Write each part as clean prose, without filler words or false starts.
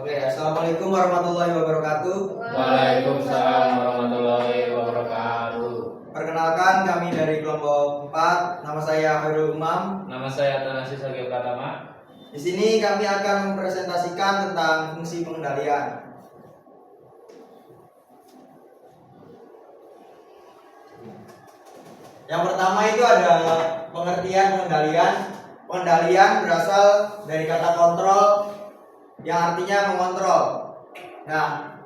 Oke, assalamualaikum warahmatullahi wabarakatuh. Waalaikumsalam warahmatullahi wabarakatuh. Perkenalkan, kami dari kelompok 4. Nama saya Khairul Umam. Nama saya Tanasi Sagi Pratama. Di sini kami akan mempresentasikan tentang fungsi pengendalian. Yang pertama itu ada pengertian pengendalian. Pengendalian berasal dari kata kontrol yang artinya mengontrol. Nah,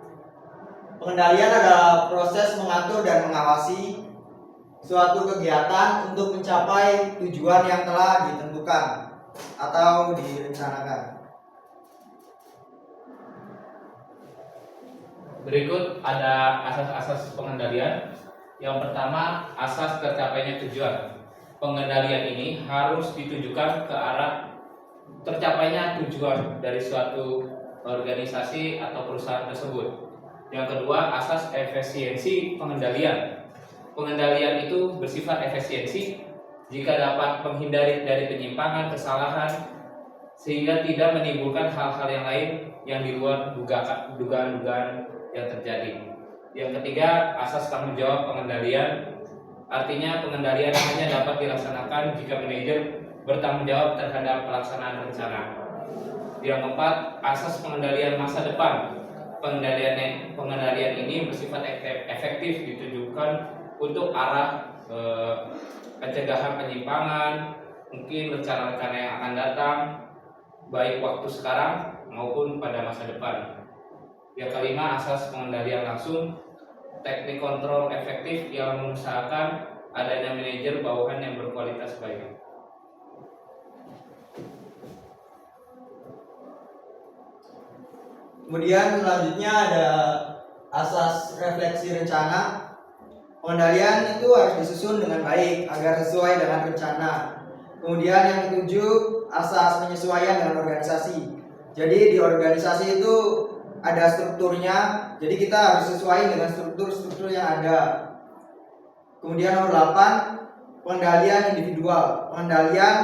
pengendalian adalah proses mengatur dan mengawasi suatu kegiatan untuk mencapai tujuan yang telah ditentukan atau direncanakan. Berikut ada asas-asas pengendalian. Yang pertama, asas tercapainya tujuan. Pengendalian ini harus ditujukan ke arah tercapainya tujuan dari suatu organisasi atau perusahaan tersebut. Yang kedua, asas efisiensi pengendalian. Pengendalian itu bersifat efisiensi jika dapat menghindari dari penyimpangan, kesalahan, sehingga tidak menimbulkan hal-hal yang lain yang di luar dugaan-dugaan yang terjadi. Yang ketiga, asas tanggung jawab pengendalian. Artinya pengendalian hanya dapat dilaksanakan jika manajer bertanggung jawab terhadap pelaksanaan rencana. Yang keempat, asas pengendalian masa depan. Pengendalian ini bersifat efektif ditujukan untuk arah pencegahan penyimpangan, mungkin rencana-rencana yang akan datang, baik waktu sekarang maupun pada masa depan. Yang kelima, asas pengendalian langsung. Teknik kontrol efektif yang mengusahakan adanya manajer bawahan yang berkualitas baik. Kemudian selanjutnya ada asas refleksi rencana. Pengendalian itu harus disusun dengan baik agar sesuai dengan rencana. Kemudian yang ketujuh, asas penyesuaian dengan organisasi. Jadi di organisasi itu ada strukturnya, jadi kita harus sesuai dengan struktur yang ada. Kemudian nomor 8, pengendalian individual. Pengendalian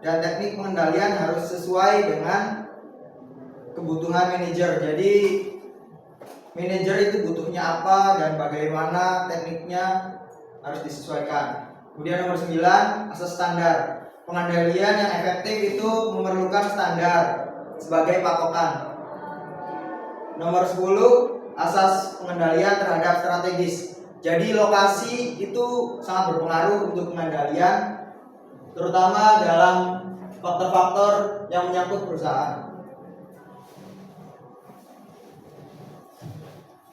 dan teknik pengendalian harus sesuai dengan kebutuhan manajer. Jadi manajer itu butuhnya apa dan bagaimana tekniknya harus disesuaikan. Kemudian nomor 9, asas standar. Pengendalian yang efektif itu memerlukan standar sebagai patokan. Nomor 10, asas pengendalian terhadap strategis. Jadi lokasi itu sangat berpengaruh untuk pengendalian, terutama dalam faktor-faktor yang menyangkut perusahaan.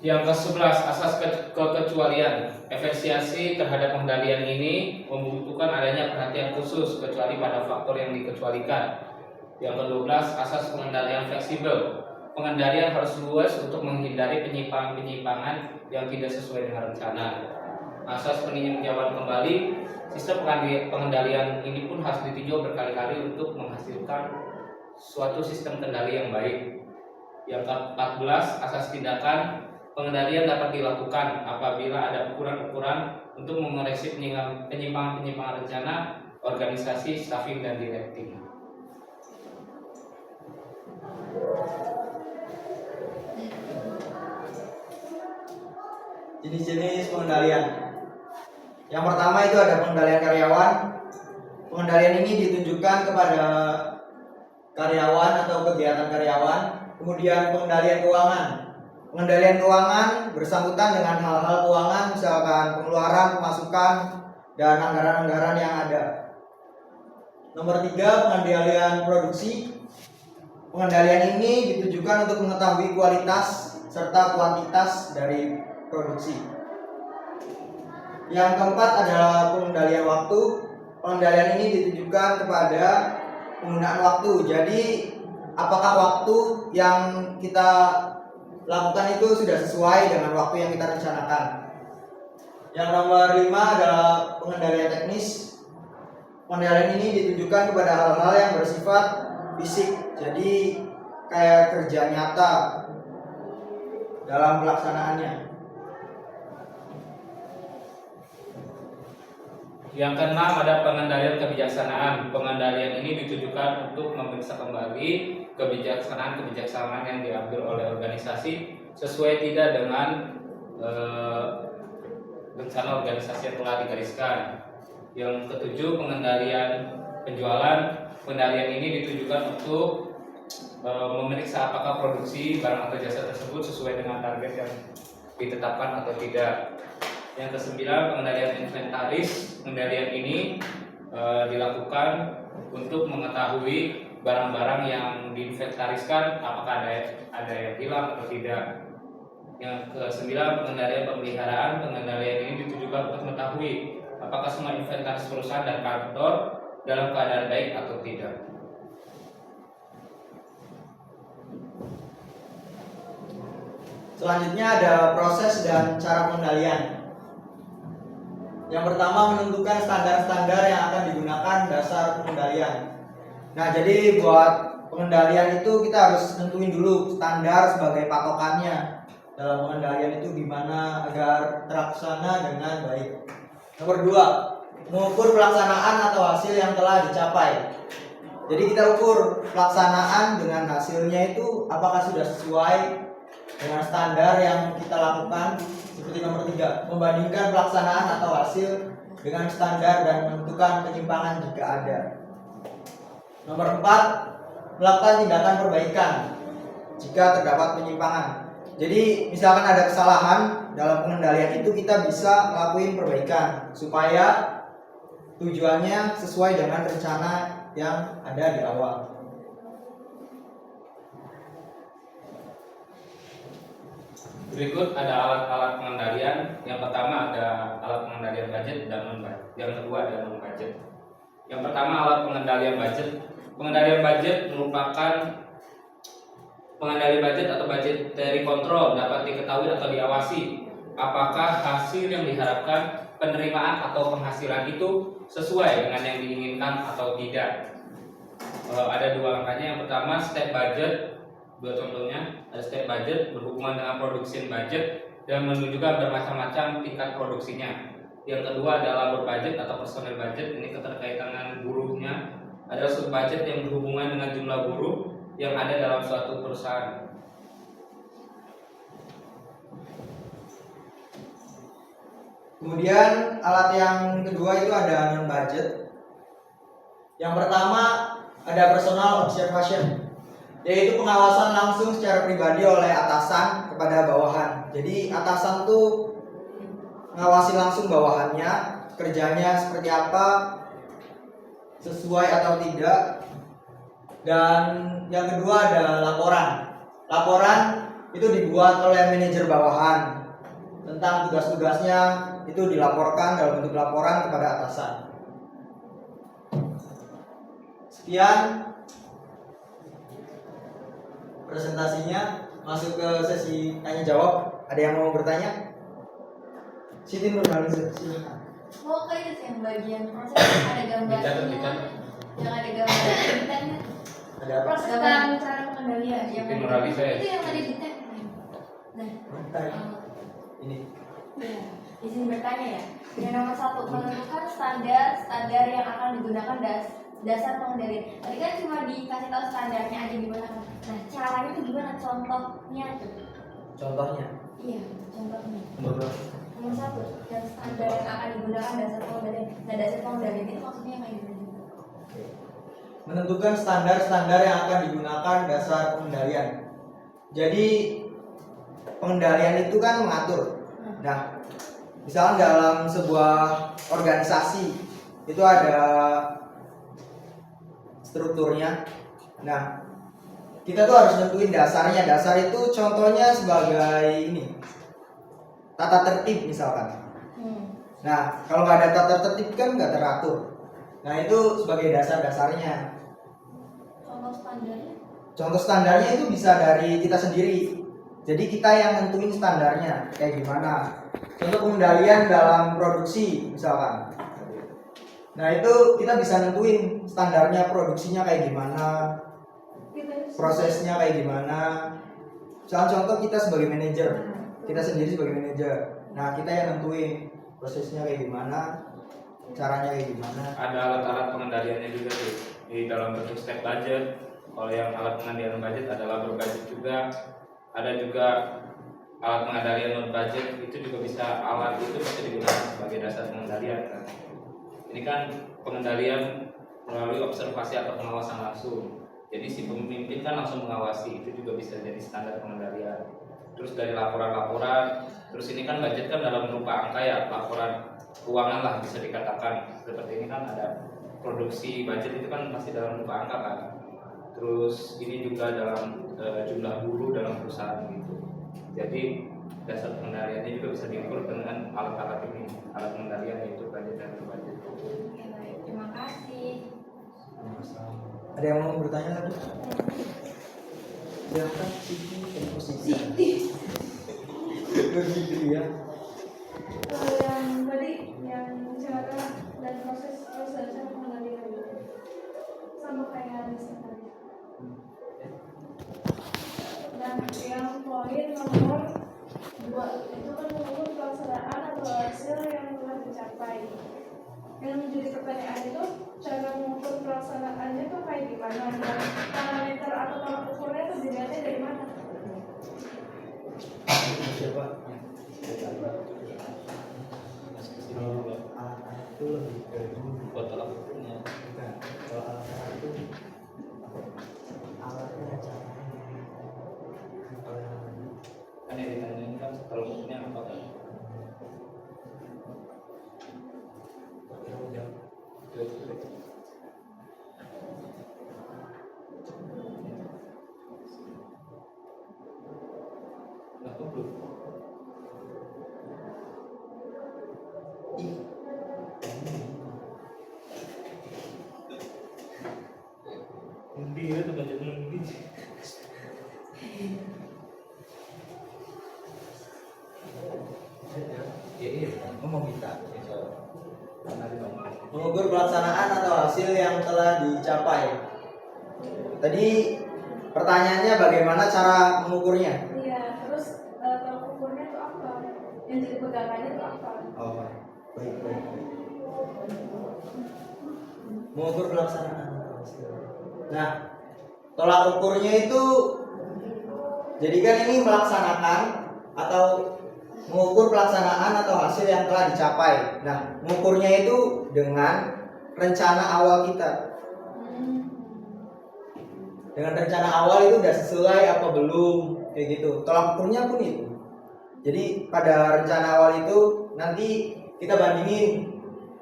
Yang ke-11, asas kekecualian. Efisiensi terhadap pengendalian ini membutuhkan adanya perhatian khusus kecuali pada faktor yang dikecualikan. Yang ke-12, asas pengendalian fleksibel. Pengendalian harus luas untuk menghindari penyimpangan yang tidak sesuai dengan rencana. Asas peninjauan kembali. Sistem pengendalian ini pun harus ditinjau berkali-kali untuk menghasilkan suatu sistem kendali yang baik. Yang ke-14, asas tindakan. Pengendalian dapat dilakukan apabila ada ukuran-ukuran untuk mengoreksi penyimpangan rencana, organisasi, staffing, dan directing. Jenis-jenis pengendalian. Yang pertama itu ada pengendalian karyawan. Pengendalian ini ditujukan kepada karyawan atau kegiatan karyawan. Kemudian pengendalian keuangan. Pengendalian keuangan bersangkutan dengan hal-hal keuangan, misalkan pengeluaran, pemasukan, dan anggaran-anggaran yang ada. Nomor 3, pengendalian produksi. Pengendalian ini ditujukan untuk mengetahui kualitas serta kuantitas dari produksi. Yang keempat adalah pengendalian waktu. Pengendalian ini ditujukan kepada penggunaan waktu. Jadi apakah waktu yang kita lakukan itu sudah sesuai dengan waktu yang kita rencanakan. Yang nomor 5 adalah pengendalian teknis. Pengendalian ini ditujukan kepada hal-hal yang bersifat fisik. Jadi kayak kerja nyata dalam pelaksanaannya. Yang keenam ada pengendalian kebijaksanaan. Pengendalian ini ditujukan untuk memeriksa kembali kebijaksanaan yang diambil oleh organisasi sesuai tidak dengan rencana organisasi yang telah digariskan. Yang ketujuh, pengendalian penjualan. Pengendalian ini ditujukan untuk memeriksa apakah produksi barang atau jasa tersebut sesuai dengan target yang ditetapkan atau tidak. Yang kesembilan, pengendalian inventaris. Pengendalian ini dilakukan untuk mengetahui barang-barang yang diinventariskan apakah ada yang hilang atau tidak. Yang kesembilan, pengendalian pemeliharaan. Pengendalian ini ditujukan untuk mengetahui apakah semua inventaris perusahaan dan kantor dalam keadaan baik atau tidak. Selanjutnya ada proses dan cara pengendalian. Yang pertama, menentukan standar-standar yang akan digunakan dasar pengendalian. Nah, jadi buat pengendalian itu kita harus nentuin dulu standar sebagai patokannya. Dalam pengendalian itu gimana agar terlaksana dengan baik. Nomor 2, mengukur pelaksanaan atau hasil yang telah dicapai. Jadi kita ukur pelaksanaan dengan hasilnya itu apakah sudah sesuai dengan standar yang kita lakukan. Seperti nomor 3, membandingkan pelaksanaan atau hasil dengan standar dan menentukan penyimpangan jika ada. Nomor 4, melakukan tindakan perbaikan jika terdapat penyimpangan. Jadi misalkan ada kesalahan dalam pengendalian itu, kita bisa ngelakuin perbaikan supaya tujuannya sesuai dengan rencana yang ada di awal. Berikut ada alat-alat pengendalian. Yang pertama ada alat pengendalian budget dan non-budget. Yang kedua ada non-budget. Yang pertama, alat pengendalian budget. Pengendalian budget merupakan pengendali budget atau budgetary control, dapat diketahui atau diawasi apakah hasil yang diharapkan penerimaan atau penghasilan itu sesuai dengan yang diinginkan atau tidak. Ada dua angkanya. Yang pertama step budget, dua contohnya. Ada step budget berhubungan dengan production budget dan menunjukkan bermacam-macam tingkat produksinya. Yang kedua ada labor budget atau personal budget, ini keterkaitan dengan buruhnya. Ada sub budget yang berhubungan dengan jumlah buruh yang ada dalam suatu perusahaan. Kemudian alat yang kedua itu ada non budget. Yang pertama ada personal observation, yaitu pengawasan langsung secara pribadi oleh atasan kepada bawahan. Jadi atasan tuh ngawasi langsung bawahannya, kerjanya seperti apa, sesuai atau tidak. Dan yang kedua ada laporan. Laporan itu dibuat oleh manajer bawahan tentang tugas-tugasnya, itu dilaporkan dalam bentuk laporan kepada atasan. Sekian presentasinya, masuk ke sesi tanya jawab. Ada yang mau bertanya? Siti Nurhaliza, silakan. Oh, kayak itu yang bagian proses ada gambarnya. Yang ada gambarnya ditanya. Ada apa? Proses dan cara pengendalian yang Siti Nurhaliza ya? itu yang tadi ditanya. Nah, Ini. ya, izin bertanya ya. Yang nomor 1, menentukan standar yang akan digunakan dasar pengendalian. Tadi kan cuma dikasih tahu standarnya aja gimana. Nah, caranya itu gimana? Contohnya tuh. Contohnya. Iya, contohnya. Nomor Nomor 1, yang standar yang akan digunakan dasar pengendalian. Nah, dasar pengendalian itu maksudnya kayak gimana? menentukan standar-standar yang akan digunakan dasar pengendalian. Jadi pengendalian itu kan mengatur. Nah, misalnya dalam sebuah organisasi itu ada strukturnya. Nah, kita tuh harus nentuin dasarnya. Dasar itu contohnya sebagai ini, tata tertib misalkan. Nah, kalau nggak ada tata tertib kan nggak teratur. Nah, itu sebagai dasar-dasarnya. Contoh standarnya? Contoh standarnya itu bisa dari kita sendiri. Jadi kita yang nentuin standarnya kayak gimana. Contoh pengendalian dalam produksi misalkan. Nah, itu kita bisa nentuin standarnya, produksinya kayak gimana, prosesnya kayak gimana. Contoh kita sebagai manajer, kita sendiri sebagai manajer. Nah, kita yang nentuin prosesnya kayak gimana, caranya kayak gimana. Ada alat-alat pengendaliannya juga tuh di dalam bentuk step budget, Kalau yang alat pengendalian budget ada labor budget juga, ada juga alat pengendalian non budget, itu juga bisa, alat itu bisa digunakan sebagai dasar pengendalian kan. Ini kan pengendalian melalui observasi atau pengawasan langsung. Jadi si pemimpin kan langsung mengawasi, itu juga bisa jadi standar pengendalian. Terus dari laporan-laporan, terus ini kan budget kan dalam berupa angka ya, laporan keuangan lah bisa dikatakan. Seperti ini kan ada produksi budget itu kan masih dalam berupa angka kan. Terus ini juga dalam jumlah buruh dalam perusahaan gitu. Jadi dasar pengendaliannya juga bisa diukur dengan alat-alat ini, alat pengendalian yaitu budget dan non-budget. Oke, baik. Terima kasih. Ada yang mau bertanya lagi? Silakan Siti dan posisi. Begitu ya. Yang tadi yang cara dan proses dasar pengendalian sama kayak riset tadi. Dan yang poin nomor 2 itu kan mengukur pelaksanaan atau hasil yang telah dicapai. Yang menjadi pertanyaan itu cara mengukur pelaksanaannya tuh kayak gimana, dan parameter atau tolak ukurnya tuh dilihatnya dari mana? Siapa? Kalau Alat itu lebih ke buat tolak ukurnya, bukan. Kalau alat itu alatnya caranya. kan yang ditanyain kan tolak ukurnya apa kan? Aku belum. Undi itu budget undi. Iya. Mau minta. Karena di bawah. Mengukur pelaksanaan atau hasil yang telah dicapai. Tadi pertanyaannya bagaimana cara mengukurnya? Iya, terus tolak ukurnya itu apa? Yang jadi pegangannya itu apa? Oh, baik. Mengukur pelaksanaan atau hasil. Nah, tolak ukurnya itu, jadi kan ini melaksanakan atau mengukur pelaksanaan atau hasil yang telah dicapai. Nah, mengukurnya itu dengan rencana awal kita. Dengan rencana awal itu udah sesuai apa belum, kayak gitu. Tolak ukurnya pun itu. Jadi pada rencana awal itu nanti kita bandingin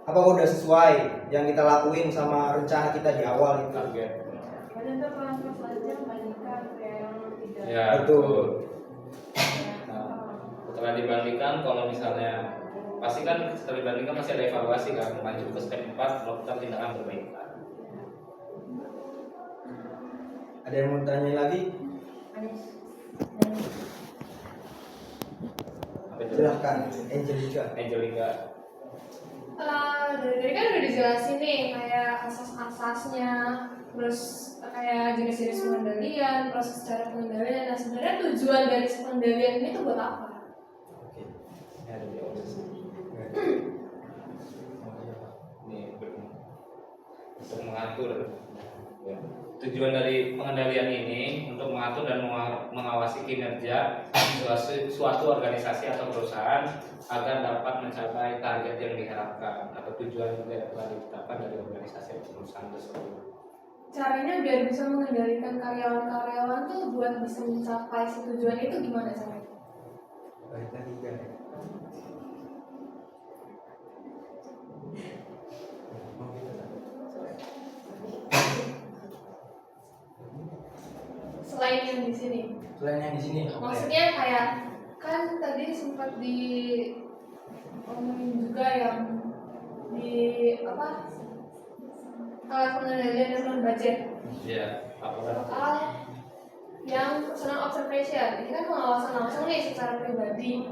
apakah udah sesuai yang kita lakuin sama rencana kita di awal itu. Target. Ada tuh langkah selanjutnya membandingkan kayak yang tidak. Ya, Betul. betul. Nah, setelah dibandingkan, kalau misalnya pasti kan setelah dibandingkan masih ada evaluasi kan, lanjut ke step 4 melakukan tindakan perbaikan. Ada yang mau tanya lagi? Apa itu? Silahkan, Angelica. Angelica. Dari tadi kan udah dijelasin nih kayak asas-asasnya, terus kayak jenis-jenis pengendalian, proses cara pengendalian. Nah sebenarnya tujuan dari pengendalian ini tuh buat apa? Oke. Ini ada di atas. Ini untuk mengatur. Ya. Tujuan dari pengendalian ini untuk mengatur dan mengawasi kinerja suatu organisasi atau perusahaan agar dapat mencapai target yang diharapkan atau tujuan yang telah ditetapkan dari organisasi atau perusahaan tersebut. Caranya biar bisa mengendalikan karyawan-karyawan tuh buat bisa mencapai si tujuan itu gimana caranya? Baik tadi kan. Selain yang di sini. Selain yang di sini, apa ya? Maksudnya kayak kan tadi sempat di omongin juga yang di apa alat pengendalian dan non-budget Ya, laporan. soal yang personal observation ini kan pengawasan langsung nih secara pribadi.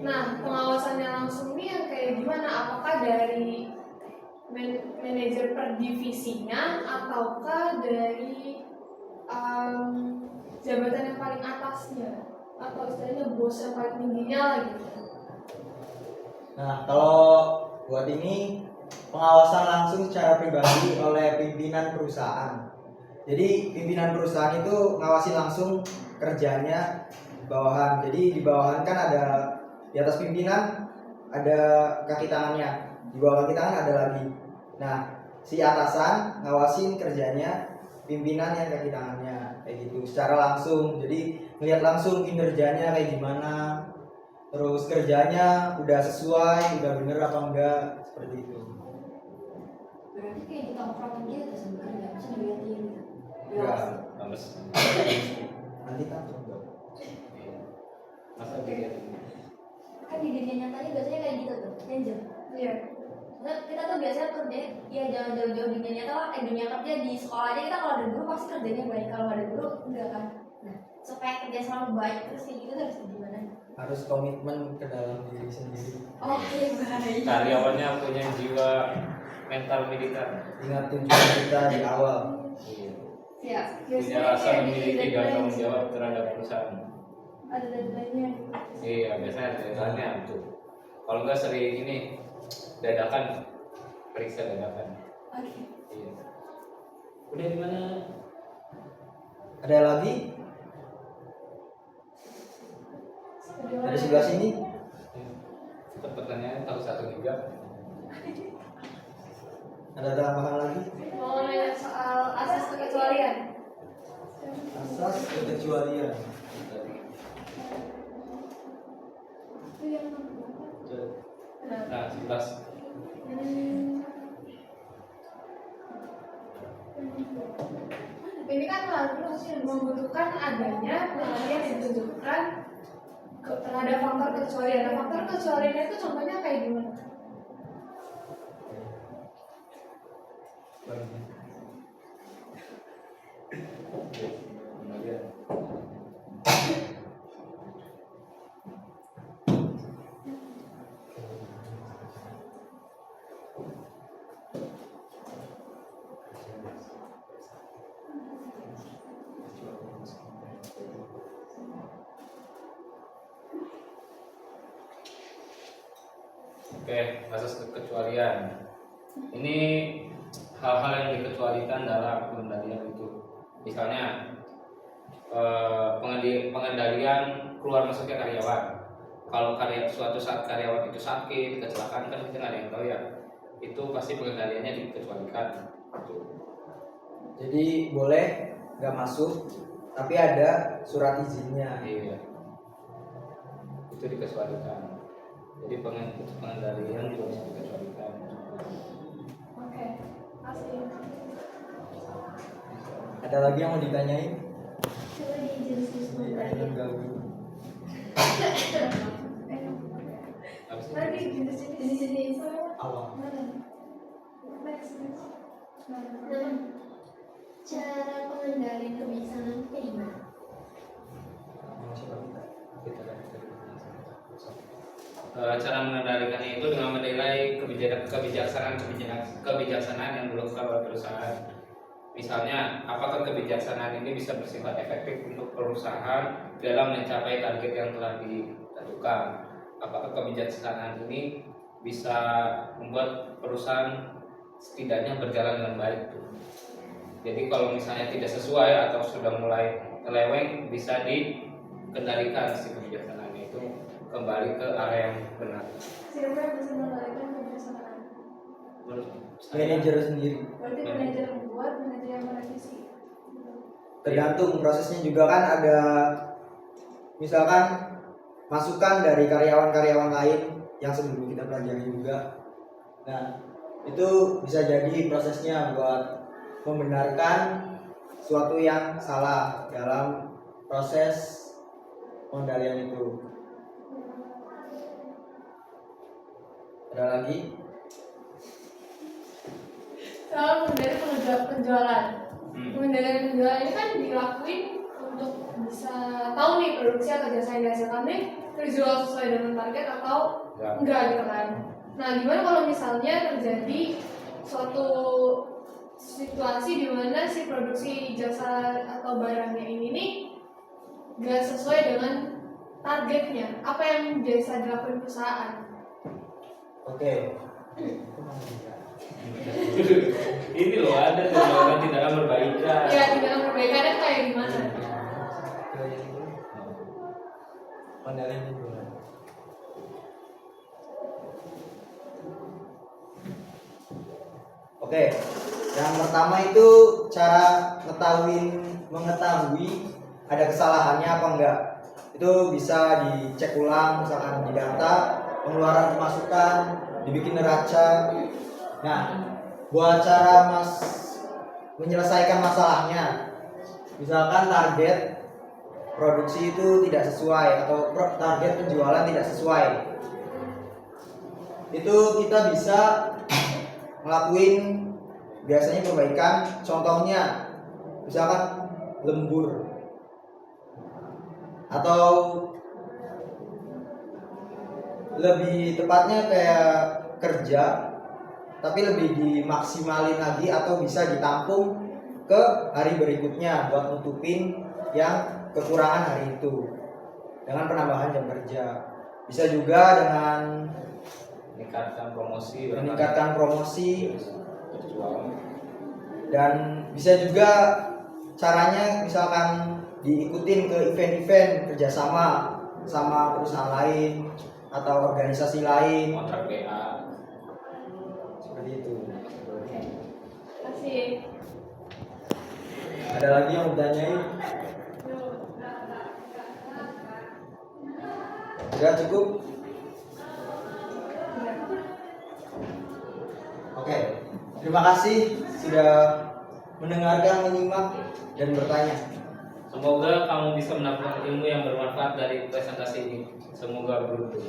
Nah pengawasannya langsung ini yang kayak gimana? Apakah dari manajer per divisinya ataukah dari jabatan yang paling atasnya atau istilahnya bos yang paling tingginya lagi? Nah, kalau buat ini pengawasan langsung secara pribadi oleh pimpinan perusahaan. Jadi pimpinan perusahaan itu ngawasin langsung kerjanya bawahan. Jadi di bawahan kan ada, di atas pimpinan ada kaki tangannya, di bawah kaki tangan ada lagi. Nah, si atasan ngawasin kerjanya pimpinan yang kaki tangannya kayak gitu secara langsung. Jadi ngeliat langsung kinerjanya kayak gimana, terus kerjanya udah sesuai, udah bener apa enggak, seperti itu. Berarti kayak di tongkrongan gitu tuh sambil kerja, masa dilihatin gitu. Enggak, Males. nanti kan coba. Masa dilihat Kan di dunia nyatanya biasanya kayak gitu tuh, Angel. Iya. Kita tuh biasanya kerja, ya jangan jauh-jauh dunia nyata lah, dunia kerja di sekolah aja kita kalau ada guru pasti kerjanya baik, kalau nggak ada guru enggak kan. Nah, supaya kerja selalu baik terus kayak gitu harus gimana? Harus komitmen ke dalam diri sendiri. Oke, baik. karyawannya punya jiwa mental militer. Ingat tujuan kita di awal. Iya. Siap. Punya rasa memiliki dan tanggung jawab terhadap perusahaan. Ada deadline-nya. Iya, biasanya ada deadline-nya tuh. Kalau nggak sering ini dadakan, periksa dadakan. Oke. Iya. Udah di mana? Ada lagi? Dari sebelah sini? Tetap pertanyaannya tahu 1 giga. Ada tambahan lagi? Mau nanya soal asas kekecualian. Asas kekecualian. Itu yang Nah, 11. ini kan harus membutuhkan adanya penilaian yang ditunjukkan terhadap faktor kekecualian. Nah, faktor kekecualian itu contohnya kayak gimana? Oke, asas kekecualian. Ini hal-hal yang dikecualikan dalam pengendalian itu. Misalnya pengendalian keluar masuknya karyawan. Kalau suatu saat karyawan itu sakit, kecelakaan, kan kita nggak ada yang tahu ya. Itu pasti pengendaliannya dikecualikan. Jadi boleh nggak masuk, tapi ada surat izinnya. Iya. Itu dikecualikan. Jadi pengendalian juga bisa dikecualikan. Oke, asli. Ada lagi yang mau ditanyain? Coba di jenis Ditanyain nggak Bu? Habis itu Lagi jenis-jenis Awal. next. Nah, cara pengendalian kebiasaan kayak gimana? Cara mengendalikannya itu dengan menilai kebijaksanaan yang dilakukan oleh perusahaan. Misalnya, apakah kebijaksanaan ini bisa bersifat efektif untuk perusahaan dalam mencapai target yang telah ditentukan? Apakah kebijaksanaan ini bisa membuat perusahaan setidaknya berjalan dengan baik? Jadi kalau misalnya tidak sesuai atau sudah mulai meleweng, bisa dikendalikan si kebijaksanaannya itu kembali ke area yang benar. Siapa yang bisa mengendalikan kebiasaan? Menurut Manajer sendiri. Berarti manajer yang membuat, manajer yang merevisi. Tergantung prosesnya juga kan ada, misalkan masukan dari karyawan-karyawan lain yang sebelum kita pelajari juga. Nah, itu bisa jadi prosesnya buat membenarkan suatu yang salah dalam proses pengendalian itu. Ada lagi? Soal mengendalikan penjualan. Pengendalian penjualan ini kan dilakuin untuk bisa tahu nih produksi atau jasa yang dihasilkan nih terjual sesuai dengan target atau enggak gitu kan. Nah, gimana kalau misalnya terjadi suatu situasi di mana si produksi jasa atau barangnya ini nih nggak sesuai dengan targetnya? Apa yang biasa dilakukan perusahaan? Oke. Ini loh ada tuh melakukan tindakan perbaikan. Ya tindakan perbaikannya kayak gimana? Pengendalian lingkungan. Oke, yang pertama itu cara mengetahui ada kesalahannya apa enggak. Itu bisa dicek ulang, misalkan di data, pengeluaran pemasukan, dibikin neraca. Nah, buat cara menyelesaikan masalahnya, misalkan target produksi itu tidak sesuai atau target penjualan tidak sesuai, itu kita bisa ngelakuin biasanya perbaikan. Contohnya misalkan lembur atau lebih tepatnya kayak kerja tapi lebih dimaksimalin lagi atau bisa ditampung ke hari berikutnya buat nutupin yang kekurangan hari itu dengan penambahan jam kerja. Bisa juga dengan meningkatkan promosi berjualan. dan bisa juga caranya misalkan diikutin ke event-event kerjasama sama perusahaan lain atau organisasi lain Kontrak PA. seperti itu. Masih. Ada lagi yang mau ditanyain? Sudah cukup? Oke, terima kasih sudah mendengarkan, menyimak, dan bertanya. Semoga kamu bisa mendapatkan ilmu yang bermanfaat dari presentasi ini. Semoga beruntung.